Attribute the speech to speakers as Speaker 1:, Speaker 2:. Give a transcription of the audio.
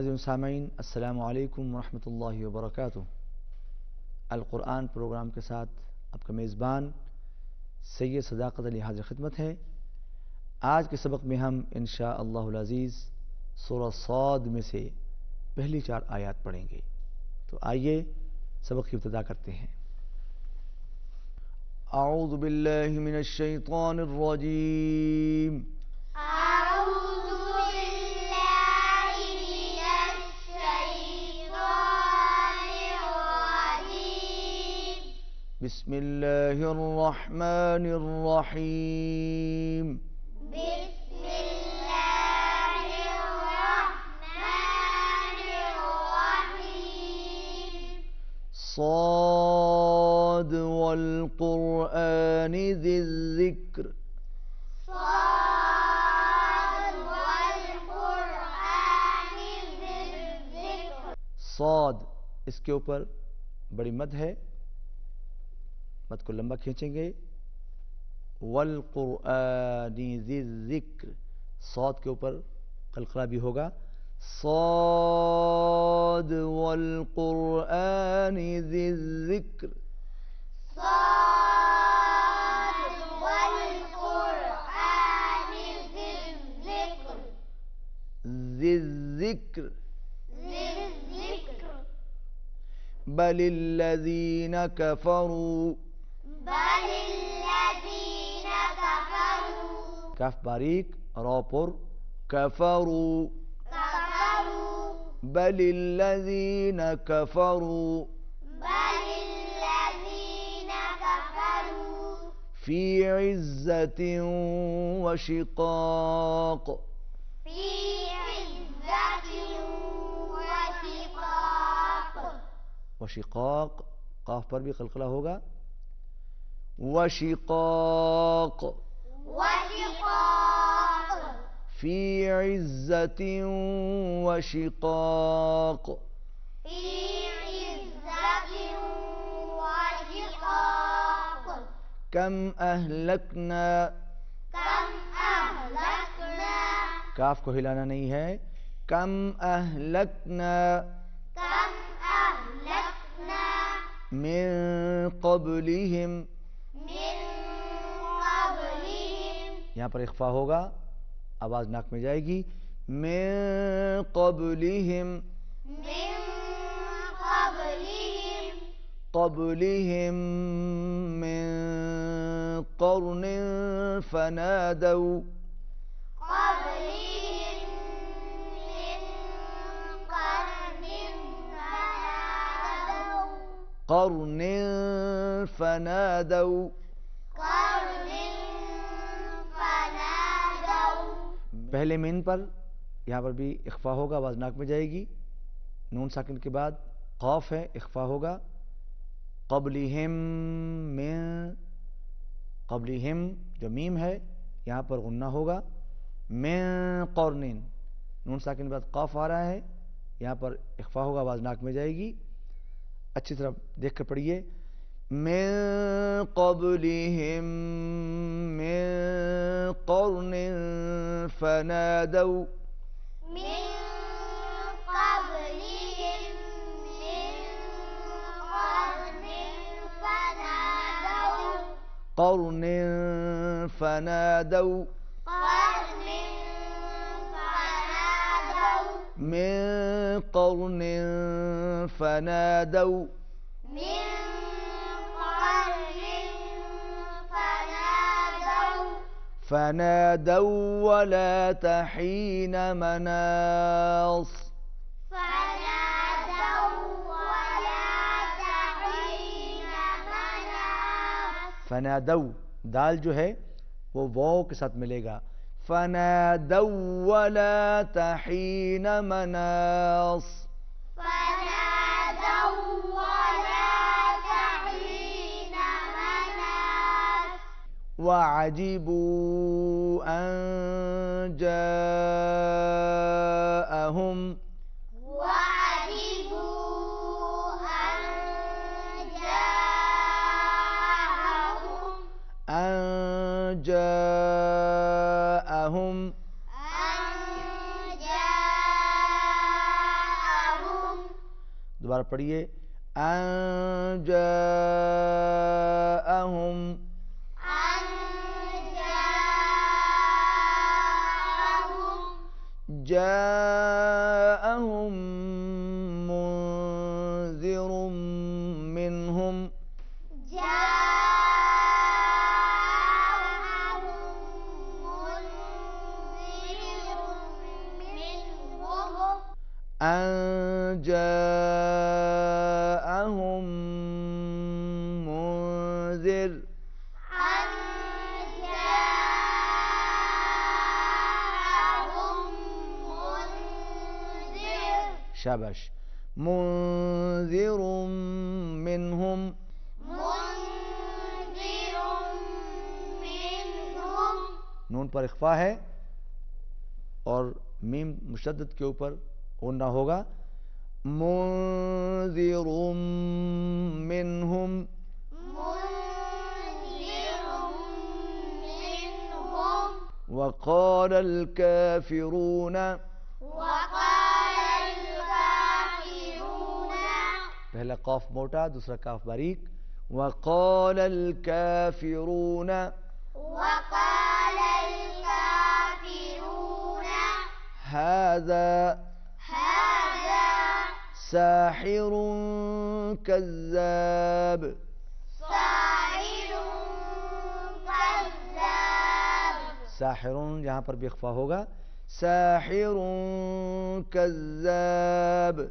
Speaker 1: नाज़रीन सामीन, अस्सलामु अलैकुम वरहमतुल्लाहि वबरकातुह। अल-कुरान प्रोग्राम के साथ आपका मेज़बान सैयद सदाकत अली हाज़िर खिदमत है। आज के सबक में हम इंशाअल्लाहुल अज़ीज़ सूरह साद में से पहली 4 आयत पढ़ेंगे। तो आइए सबक की इब्तिदा करते हैं। अऊज़ु बिल्लाहि मिनश शैतानिर रजीम। बिस्मिल्लाहिर रहमानिर रहीम।
Speaker 2: बिस्मिल्लाहिर रहमानिर रहीम।
Speaker 1: साद वल क़ुरआनि ज़िक्र।
Speaker 2: साद वल क़ुरआनि ज़िक्र।
Speaker 1: साद, इसके ऊपर बड़ी मद है, मद को लंबा खींचेंगे। वल क़ुरआनि ज़िक्र, साद के ऊपर कलकला भी होगा। साद वल क़ुरआनि ज़िक्र।
Speaker 2: साद वल क़ुरआनि ज़िक्र।
Speaker 1: ज़िक्र
Speaker 2: ज़िक्र।
Speaker 1: बलिल्लज़ीन कफ़रू।
Speaker 2: बलिल्लज़ीन कफ़रू।
Speaker 1: कफ बारीक रा पुर कफ़रू।
Speaker 2: कफ़रू।
Speaker 1: बलिल्लज़ीन कफ़रू
Speaker 2: बलिल्लज़ीन कफ़रू।
Speaker 1: फ़ी इज़्ज़तिन व शिक़ाक़।
Speaker 2: फ़ी इज़्ज़तिन व शिक़ाक़।
Speaker 1: व शिक़ाक़, क़ाफ पर भी कलकला होगा। व शिक़ाक़।
Speaker 2: व शिक़ाक़।
Speaker 1: फ़ी इज़्ज़तिन व शिक़ाक़।
Speaker 2: फ़ी इज़्ज़तिन व शिक़ाक़।
Speaker 1: कम अहलकना।
Speaker 2: कम अहलकना।
Speaker 1: काफ को हिलाना नहीं है। कम अहलकना
Speaker 2: कम अहलकना।
Speaker 1: मिन क़ब्लिहिम।
Speaker 2: मिन क़ब्लिहिम।
Speaker 1: यहाँ पर इख्फा होगा, आवाज़ नाक में जाएगी। मिन क़ब्लिहिम।
Speaker 2: मिन क़ब्लिहिम।
Speaker 1: क़ब्लिहिम मिन क़र्निन फ़नादौ।
Speaker 2: क़ब्लिहिम मिन क़र्निन फ़नादौ।
Speaker 1: क़र्निन फ़नादौ।
Speaker 2: क़र्निन फ़नादौ।
Speaker 1: पहले मिन पर, यहाँ पर भी इख्फा होगा, आवाज़ नाक में जाएगी। नून साकिन के बाद क़ाफ है, इख्फा होगा। क़ब्लिहिम मिन, क़ब्लिहिम जो मीम है यहाँ पर गुन्ना होगा। मिन क़र्निन, नून साकिन के बाद क़ाफ आ रहा है, यहाँ पर इख्फा होगा, आवाज़ नाक में जाएगी। अच्छी तरह देख कर पढ़िए। मिन क़ब्लिहिम मिन क़र्निन फ़नादौ।
Speaker 2: मिन क़ब्लिहिम मिन क़र्निन फ़नादौ।
Speaker 1: क़र्निन फ़नादौ।
Speaker 2: क़र्निन फ़नादौ।
Speaker 1: मिन क़र्निन फ़नादौ।
Speaker 2: मिन क़र्निन फ़नादौ।
Speaker 1: फ़नादौ वलात हीन मनास।
Speaker 2: फ़नादौ वलात हीन मनास।
Speaker 1: फ़नादौ, दाल जो है वो वाव के साथ मिलेगा। फ़नादौ वलात हीन मनास।
Speaker 2: फ़नादौ वलात हीन मनास।
Speaker 1: वअजिबू अन जाअहुम।
Speaker 2: वअजिबू अन जाअहुम।
Speaker 1: अन जाअहुम।
Speaker 2: अन जाअहुम।
Speaker 1: دوبارہ پڑھیے ان جاءہم جاءہم منذر منہم ان جاءہم منذر شاباش منذر منہم نون پر اخفا ہے اور میم مشدد کے اوپر غنہ ہوگا منذر منہم وقال الكافرون پہلا قاف موٹا دوسرا کاف باریک وقال الكافرون هذا ساحر كذاب ساحر یہاں پر بھی اخفا ہوگا ساحر كذاب